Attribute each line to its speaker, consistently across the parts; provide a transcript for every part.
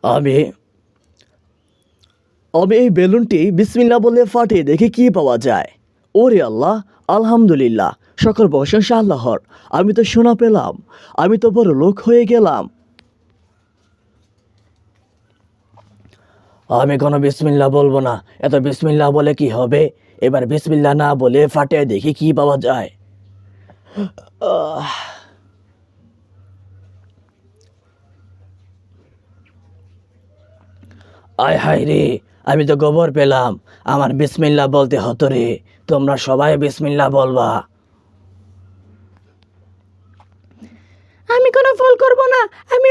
Speaker 1: আমি আমি এই বেলুনটি বিসমিল্লাহ বলে ফাটিয়ে দেখি কি পাওয়া যায়। ওরে আল্লাহ, আলহামদুলিল্লাহ, সকল প্রশংসা আল্লাহর। আমি তো সোনা পেলাম, আমি তো বড় লোক হয়ে গেলাম। আমি কোনো বিসমিল্লাহ বলবো না। এত বিসমিল্লাহ বলে কি হবে? এবার বিসমিল্লাহ না বলে ফাটিয়ে দেখি কি পাওয়া যায়। আয় হায় রে, আমি তো গোবর পেলাম। আমার বিসমিল্লাহ বলতে হতো রে। তোমরা সবাই বিসমিল্লাহ বলবা।
Speaker 2: আমি কোনো ভুল করব না। আমি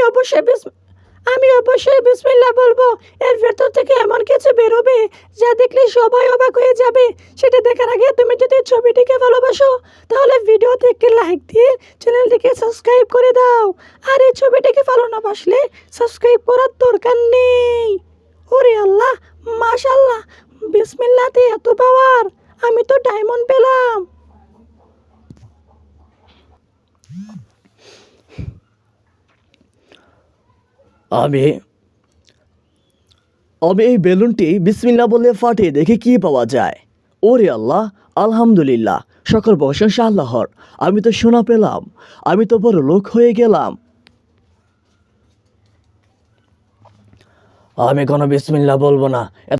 Speaker 2: অবশ্যই বিসমিল্লাহ বলবো। এর ভেতর থেকে এমন কিছু বেরোবে যা দেখলে সবাই অবাক হয়ে যাবে। সেটা দেখার আগে তুমি যদি ছবিটিকে ভালোবাসো তাহলে ভিডিওতে একটি লাইক দিয়ে চ্যানেলটিকে সাবস্ক্রাইব করে দাও। আর এই ছবিটিকে ভালো না বাসলে সাবস্ক্রাইব করার দরকার নেই। ওরে আল্লাহ, মাশাআল্লাহ, বিসমিল্লাহতে এত পাওয়ার! আমি তো ডায়মন্ড পেলাম।
Speaker 1: আমি আমি এই বেলুনটি বিসমিল্লাহ বলে ফাটিয়ে দেখি কি পাওয়া যায়। ওরে আল্লাহ, আলহামদুলিল্লাহ, সকল প্রশংসা আল্লাহর। আমি তো সোনা পেলাম, আমি তো বড় লোক হয়ে গেলাম। আমি কোনো বিসমিল্লাহ বলবো না।